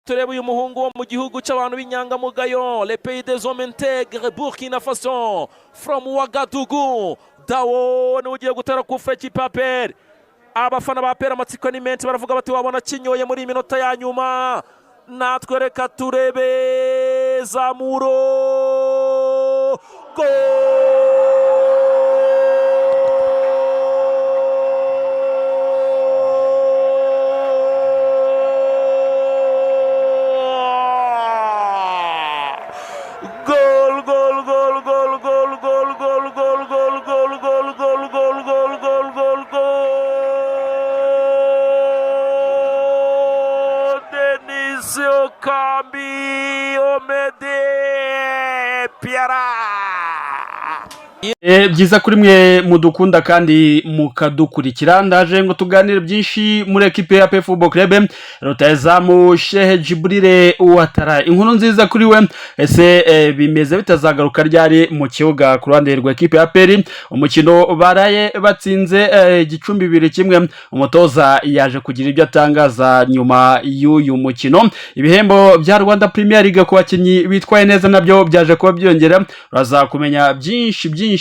tureba uyu muhungu wo mu gihugu cy'abantu b'inyangamugayo, le pays des hommes intègres, Burkina Faso, from Ouagadougou. Dawo ni ugiye gutera kufa ikipe ya Peri. Abafana ba Peri amatsiko ni menshi, baravuga bati wabona kinyoye muri iminota ya nyuma. Natwe reka turebe Zamuro. Byiza kuri mwe mudukunda kandi mukadukurikira. Ndaje ngo tuganire byinshi muri ekipe ya Aprfc Football Club. Rutahizamu Shehe Jibril Ouattara, inkuru nziza kuri we. Ese bimeze bitazagaruka ryari mu kibuga ku ruhande rwa ekipe ya Peri? Umukino baraye batsinze Gicumbi 2-1. Umutoza yaje kugira ibyo atangaza nyuma y'uyu mukino. Ibihembo bya Rwanda Premier League ku bakinyi bitwaye neza nabyo byaje kuba byongera. Uraza kumenya byinshi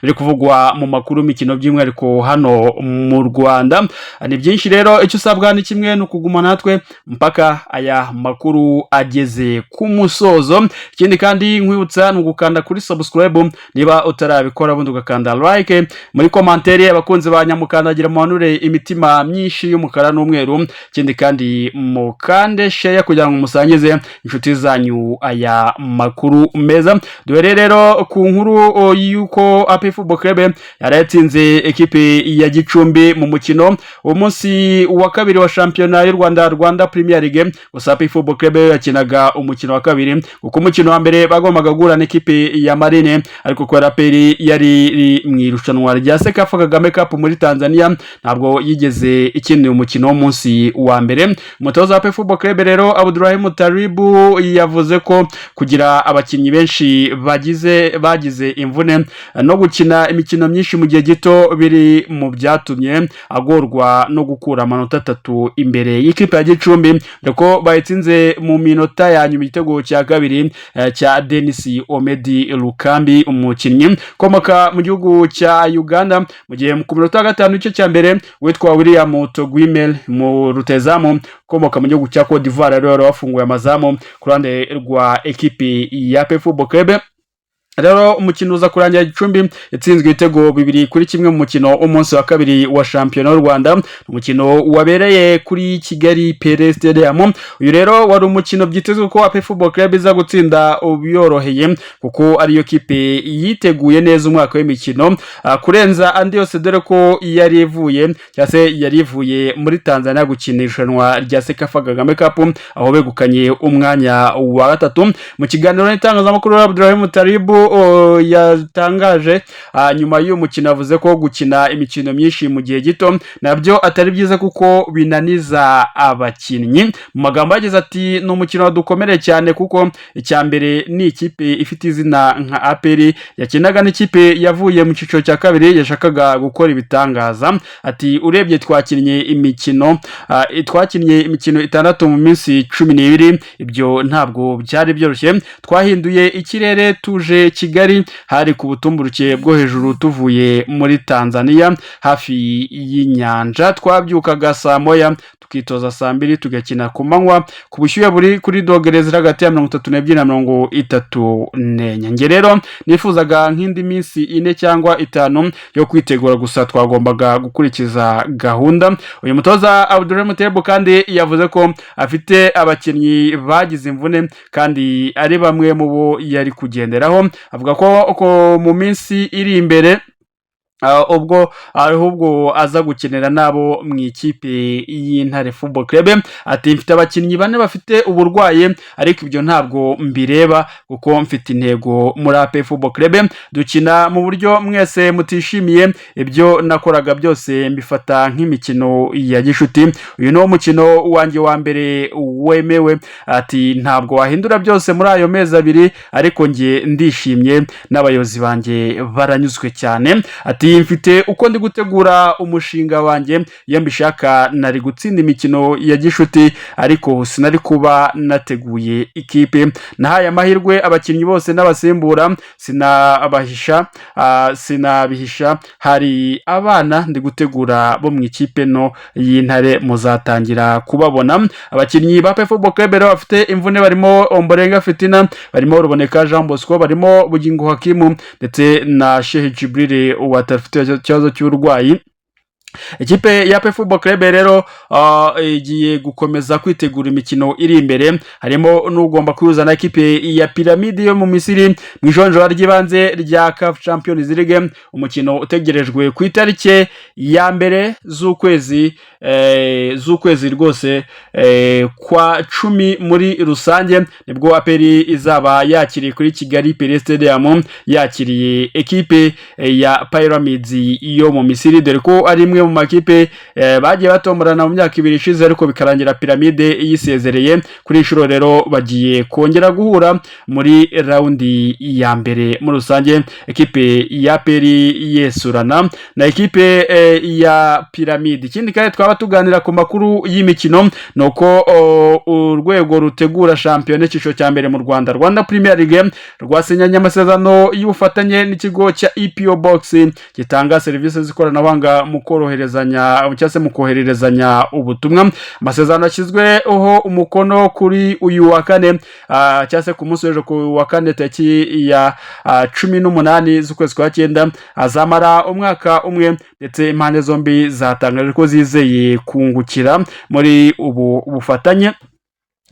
biri kuvugwa mu makuru mikino by'umwihariko hano mu Rwanda. Ni byinshi rero, icyo usabwa ni kimwe no kuguma natwe mpaka aya makuru ageze ku musozo. Ikindi kandi nkwibutsa no gukanda kuri subscribe niba utarabikora, bundi ugakanda like. Muri commentaire abakunzi ba Nyamukandagira muhanure imitima myinshi y'umukara n'umweru. Ikindi kandi mukande share kugira ngo musangize inshuti zanyu aya makuru meza. Duhere rero ku nkuru yuko Aprfc Football Club yaratsinze ekipe ya Gicumbi mu mukino uwo munsi wa kabiri wa shampiyona y'u Rwanda Premier League. Gusa Aprfc Football Club yakinaga umukino wa kabiri, kuko umukino wa mbere bagombaga guhura n'ikipe ya Marine, ariko kwa Raperi yari mu irushanwa rya Sekafa Kagame Cup muri Tanzania, ntabwo yigeze ikinira umukino wo munsi wa mbere. Umutoza wa Aprfc Football Club rero Abdulrahim Taribu yavuze ko kugira abakinnyi benshi bagize imvune no gukina imikino myinshi mu gihe gito biri mu byatumye agorwa no gukura amanota 3 imbere y'ikipe ya Gicumbi, ndeko bayitsinze mu minota ya nyuma igitego cya kabiri cya Denis Omedi Lukambi, umukinnyi komoka mu gihugu cya Uganda. Mu gihe ku minota ya gatanu icyo cya mbere witwa William Togwimel mu Rutahizamu komoka mu gihugu cya Cote d'Ivoire rero wafunguye amazamu ku ruhande rwa ekipe ya Aprfc Football Club. Rero umukino uza kurangira Gicumbi yatsinzwe ibitego 2-1 mu mukino umunsi wa kabiri wa shampiyona y'u Rwanda. Umukino wabereye kuri Kigali Pele Stadium. Uyu rero wari umukino byitezwe ko Aprfc Football Club iza gutsinda ubiyoroheye, kuko ariyo kipe yiteguye neza umwaka w'imikino kurenza andi yose, dore ko yari ivuye muri Tanzania gukina irushanwa rya Sekafa Kagame Cup, aho begukanye umwanya wa 3. Mu kiganiro n'itangazamakuru Abdulrahim Taribu yatangaje nyuma y'uyu mukino yavuze ko gukina imikino myinshi mu gihe gito nabyo atari byiza kuko binaniza abakinnyi. Mu magambo yagize ati ni umukino wadukomereye cyane, kuko icya mbere ni ikipe ifite izina nka Aperi yakinaga n'ikipe yavuye mu cyiciro cya kabiri yashakaga gukora ibitangaza. Ati urebye twakinnye imikino 6 mu minsi 12, ibyo ntabwo byari byoroshye. Twahinduye ikirere tuje Kigali, hari ku butumburuke bwo hejuru tuvuye muri Tanzania hafi y'inyanja. Twabyukaga saa moya tukitoza saa 2 tugakina ku manywa ku bushyuhe buri kuri dogere ziri hagati ya 32 na 34. Nge rero nifuzaga nk'indi minsi 4 cyangwa 5 yo kwitegura, gusa twagombaga gukurikiza gahunda. Uyu mutoza Abdulrahim Taribu kandi yavuze ko afite abakinnyi bagize imvune kandi ari bamwe mu bo yari kugenderaho. Avuga ko mu minsi iri imbere ubwo ahubwo aza gukenera nabo mu ikipe y'Intare Football Club. Ati mfite abakinnyi 4 bafite uburwayi, ariko ibyo ntabwo mbireba kuko mfite intego muri Aprfc Football Club. Dukina mu buryo mwese mutishimiye, ibyo nakoraga byose mbifata nk'imikino ya gishuti. Uyu no mukino wanjye wa mbere wemewe. Ati ntabwo wahindura byose muri ayo mezi 2, ariko nge ndishimye n'abayobozi banjye baranyuzwe cyane. Ati ati mfite uko ndi gutegura umushinga wanjye iyo mbishaka nari gutsinda imikino ya gishuti ariko sinari kuba nateguye ikipe nahaye amahirwe abakinnyi bose n'abasimbura sinabihisha hari abana ndi gutegura bo mu ikipe no y'Intare muzatangira kubabona abakinnyi ba Football Club bafite imvune barimo Ombolenga Fitina barimo Ruboneka Jean Bosco barimo Bugingo Hakimu ndetse na Sheikh Jibril watafite ikibazo cy'uburwayi. Ikipe ya Football Club rero igiye gukomeza kwitegura imikino iri imbere harimo n'ugomba kwuzana ikipe ya Pyramide yo mu Misiri mu ijonjora ry'ibanze rya CAF Champions League umukino utegerejwe ku itariki ya mbere z'ukwezi rwose kwa 10 muri rusange nibwo aperi izaba yakiriye kuri Kigali Pele Stadium yakiriye ekipe ya Pyramids yo mu Misiri dore ko ari imwe mu makipe bagiye batomborana mu myaka 2 ishize ariko bikarangira Pyramide yisezereye kuri inshuro rero bagiye kongera guhura muri raundi ya mbere muri rusange ekipe ya Peri yesurana na ekipe ya Pyramide. Ikindi kandi twaba tuganira ku makuru y'imikino nuko urwego rutegura shampiyona cyiciro cya mbere mu Rwanda Premier League rwasinyanye amasezerano y'ubufatanye n'ikigo cya EPO Box gitanga serivisi z'ikoranabuhanga mu kohererezanya ubutumwa. Amasezerano yashyizweho umukono kuri uyu wa kane cyase ku munsi w'ejo ku wa kane tariki ya 18 z'ukwezi kwa 9 azamara umwaka umwe ndetse impande zombi zatangaje ko zizeye kungukira muri ubu bufatanye.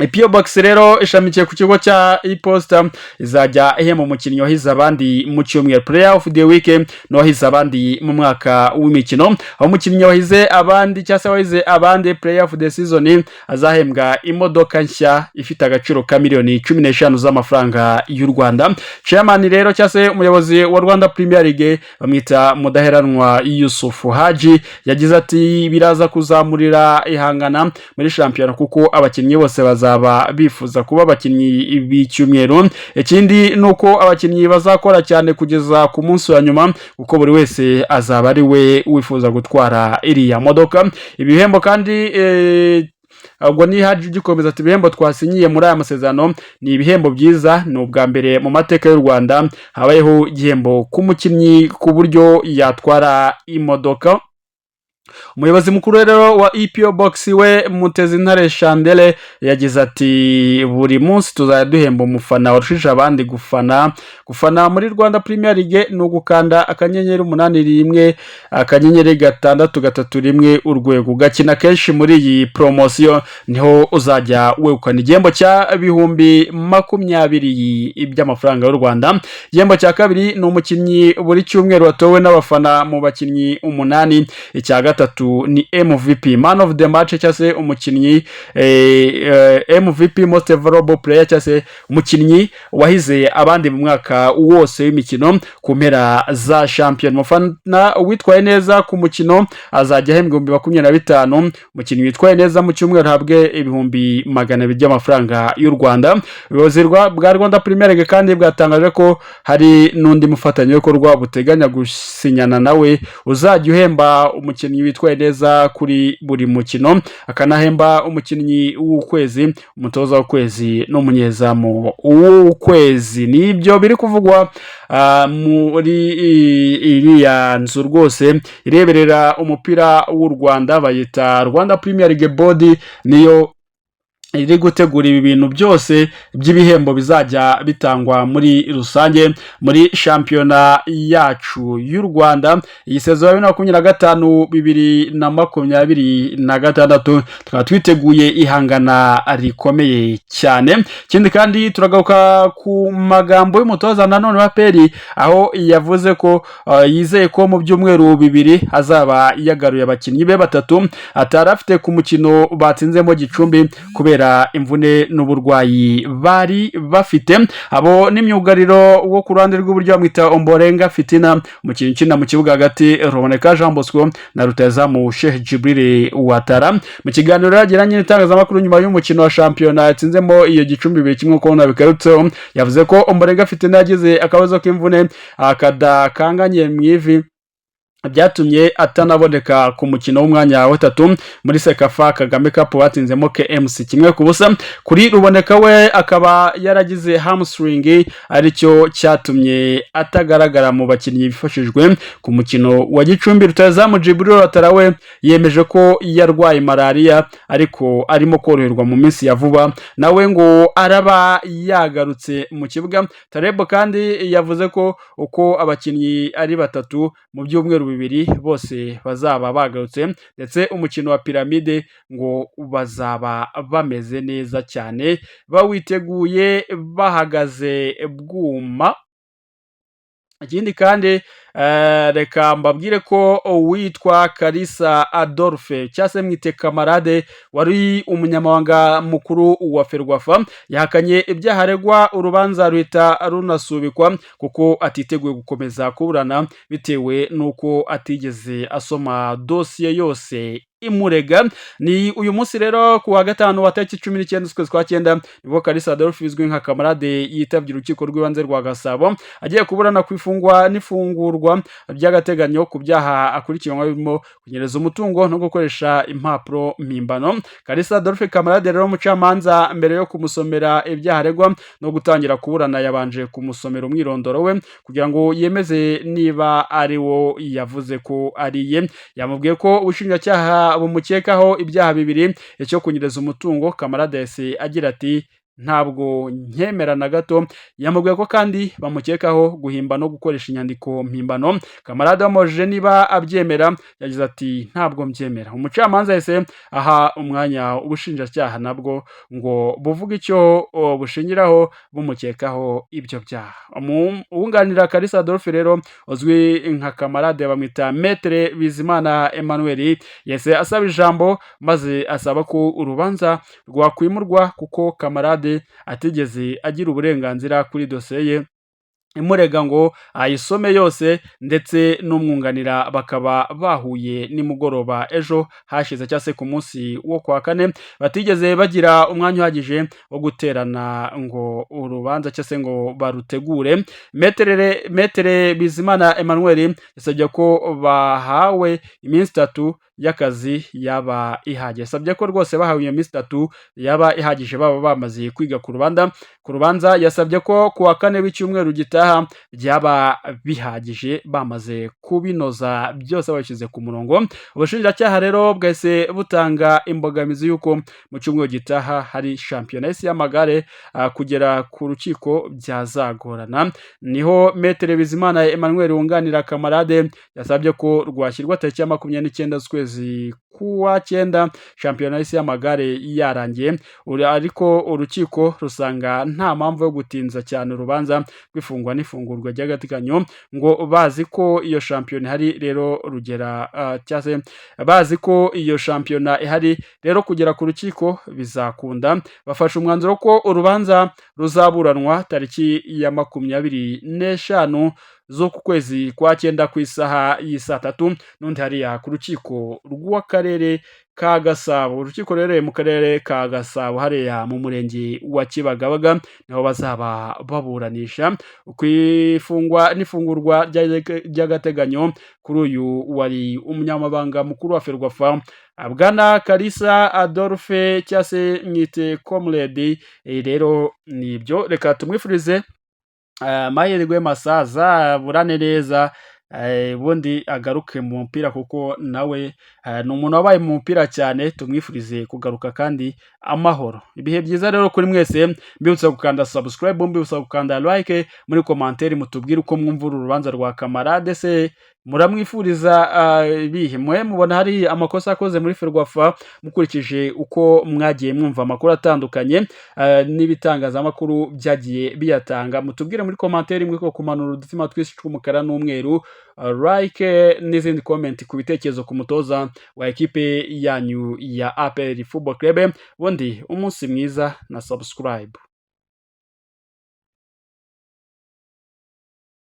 EPO Box rero ishamikiye ku kigo cya iPosta izajya ihemba umukinnyi wahize abandi mu cyumweru Player of the Week no wahize abandi mu mwaka w'imikino aho umukinnyi wahize abandi cyase wahize abandi Player of the Season azahembwa imodoka nshya ifite agaciro ka miliyoni 15 z'amafaranga y'u Rwanda. Chairman rero cyase umuyobozi wa Rwanda Premier League bamwita Mudaheranwa Yusufu Haji yagize ati biraza kuzamurira ihangana muri shampiyona kuko abakinnyi bose bazaba bifuza kuba abakinnyi b'icyumweru. Ikindi nuko abakinnyi bazakora cyane kugeza ku munsi wa nyuma kuko buri wese azaba ari we wifuza gutwara iriya modoka. Ibihembo kandi ubwo ni Haji gikomeza ati ibihembo twasinyiye muri aya masezerano ni ibihembo byiza ni ubwa mbere mu mateka y'u Rwanda habayeho igihembo ku mukinnyi ku buryo yatwara imodoka. Umuyobozi mukuru rero wa EPO Box we Mutezintare Chandele yagize ati buri munsi tuzajya duhemba umufana warushije abandi gufana muri Rwanda Premier League no gukanda akanyenyeri 81 akanyenyeri 631 urwego gakina kenshi muri iyi promotion niho uzajya wegukana igihembo cya bihumbi 20 by'amafaranga y'u Rwanda. Igihembo cya kabiri ni umukinnyi buri cyumweru watowe n'abafana mu bakinnyi 8 icya gatatu ni MVP Man of the Match cyase umukinnyi MVP Most Valuable Player cyase umukinnyi wahize abandi mu mwaka wose w'imikino ku mpera za champion. Mufana witwaye neza ku mukino azajya ahembwa 25 umukinnyi witwaye neza mu cyumweru habwe ibihumbi 200 by'amafaranga y'u Rwanda. Ubuyobozi bwa Rwanda Premier League kandi bwatangaje ko hari n'undi mufatanyabikorwa buteganya gusinyana nawe uzajya uhemba umukinnyi witwaye neza kuri buri mukino akanahemba umukinnyi w'ukwezi umutoza w'ukwezi n'umunyezamu w'ukwezi. Nibyo biri kuvugwa muri iriya nzu rwose ireberera umupira w'u Rwanda bayita Rwanda Premier League Board niyo iri gutegura ibi bintu byose by'ibihembo bizajya bitangwa muri rusange muri shampiyona yacu y'u Rwanda. Iyi sezo ya 2025-2026 tukaba twiteguye ihangana rikomeye cyane. Ikindi kandi turagaruka ku magambo y'umutoza nanone wa Peri aho yavuze ko yizeye ko mu byumweru 2 azaba yagaruye abakinnyi be 3 atarafite ku mukino batsinzemo Gicumbi kubera imvune n'uburwayi bari bafite. Abo n'imyugariro wo ku ruhande rw'uburyo bamwita Ombolenga Fitina umukinnyi ukina mu kibuga hagati Ruboneka Jean Bosco na Rutahizamu Sheikh Jibril watara. Mu kiganiro yagiranye n'itangazamakuru nyuma y'umukino wa shampiyona yatsinzemo iyo Gicumbi 1 ko Yagarutse yavuze ko Ombolenga Fitina yagize akabazo k'imvune akadakanganye mu ivi byatumye atanaboneka ku mukino w'umwanya wa 3 muri Sekafa Kagame Cup watsinzemo KMC 1-0 kuri Ruboneka we akaba yaragize hamstring aricyo cyatumye atagaragara mu bakinnyi bifashijwe ku mukino wa Gicumbi. Rutahizamu Jibril Atarawe yemeje ko yarwaye malaria ariko arimo koroherwa mu minsi ya vuba, nawe ngo araba yagarutse mu kibuga. Tarebo kandi yavuze ko uko abakinnyi ari batatu mu byumweru bibiri bose bazaba bagarutse, ndetse umukino wa piramide ngo bazaba bameze neza cyane bawiteguye bahagaze bwuma. Ikindi kandi reka mbabwire ko witwa Kalisa Adolphe cyase mwite kamarade wari umunyamabanga mukuru wa Ferwafa yahakanye ibyaharegwa, urubanza ruhita runasubikwa kuko atiteguye gukomeza kuburana bitewe nuko atigeze asoma dosiye yose imurega. Ni uyu munsi rero ku wa gatanu wa tariki 19 z'ukwezi kwa 9 nibwo Kalisa Adolphe bizwi nka kamarade yitabye urukiko rw'ibanze rwa Gasabo agiye kuburana kwifungwa n'ifungurwa by'agateganyo ku byaha akurikiranwa birimo kunyereza umutungo no gukoresha impapuro mpimbano. Kalisa Adolphe kamarade rero umucamanza mbere yo kumusomera ibyaha aregwa no gutangira kuburana yabanje kumusomera umwirondoro we kugira ngo yemeze niba ari wo yavuze ko ariye. Yamubwiye ko ubushinjacyaha bumukekaho ibyaha bibiri cyo kunyereza umutungo. Kamarade yase agira ati ntabwo nkemera na gato. Yamubwiye ko kandi bamukekaho guhimba no gukoresha inyandiko mpimbano. Kamarade wamoje niba abyemera yagize ati ntabwo mbyemera. Umucamanza yese aha umwanya ubushinjacyaha nabwo ngo buvuga icyo bushingiraho bumukekaho ibyo byaha. Uwunganira Kalisa Adolphe rero uzwi nka Kamarade bamwita Maître Bizimana Emmanuel yese asaba ijambo maze asaba ko urubanza rwakwimurwa kuko Kamarade atigeze agira uburenganzira kuri dosiye ye imurega ngo ayisome yose, ndetse n'umwunganira bakaba bahuye nimugoroba ejo hashize cyase ku munsi wo kwa 4 batigeze bagira umwanya uhagije wo guterana ngo urubanza cyase ngo barutegure. Maître Bizimana Emmanuel yasabye ko bahawe iminsi 3 y'akazi yaba ihagije. Yasabye ko rwose bahawe iyo minsi 3 yaba ihagije baba bamaze kwiga ku rubanza. Yasabye ko ku wa 4 w'icyumweru gitaha byaba bihagije bamaze kubinoza byose babishyize ku murongo. Ubushinjacyaha rero bwese butanga imbogamizi yuko mu cyumweru gitaha hari shampiyona y'amagare kugera ku rukiko byazagorana. Niho Maître Bizimana Emmanuel wunganira Kamarade yasabye ko rwashyirwa tariki ya 29 z'ukwezi kuwa 9 shampiyona y'amagare yarangiye, ariko urukiko rusanga nta mpamvu yo gutinza cyane urubanza rw'ifungwa n'ifungurwa ry'agateganyo ngo bazi ko iyo shampiyona ihari rero rugera cyase bazi ko iyo shampiyona ihari rero kugera ku rukiko bizakunda. Bafashe umwanzuro ko urubanza ruzaburanwa tariki ya 25 zo ku kwezi kwa 9 ku isaha y'isa 3 n'undi hariya ku rukiko rw'akarere ka Gasabo. Urukiko rero mu karere ka Gasabo hariya mu murenge wa Kibagabaga niho bazaba baburanisha kwifungwa n'ifungurwa ry'agateganyo kuri uyu wari umunyamabanga mukuru wa Ferwafa Bwana Kalisa Adolphe cyase mwite Comrade. Rero nibyo, reka tumwifurize mahirwe masaza burane neza ubundi agaruke mu mupira kuko nawe ni umuntu wabaye mu mupira cyane. Tumwifurize kugaruka kandi amahoro. Ibihe byiza rero kuri mwese, mbibutsa gukanda subscribe, mbibutsa gukanda like, muri commentaire mutubwire uko mwumva urubanza rwa Kamarade se muramwifuriza ibihe. Mubona hari amakosa akoze muri Ferwafa mukurikije uko mwagiye mwumva amakuru atandukanye n'ibitangazamakuru byagiye biyatanga. Mutubwire muri commentaire imwe ko kumanura udutima twinshi tw'umukara n'umweru, like n'izindi comment ku bitekerezo ku mutoza wa ekipe yanyu ya APR Football Club. Ubundi umunsi mwiza na subscribe.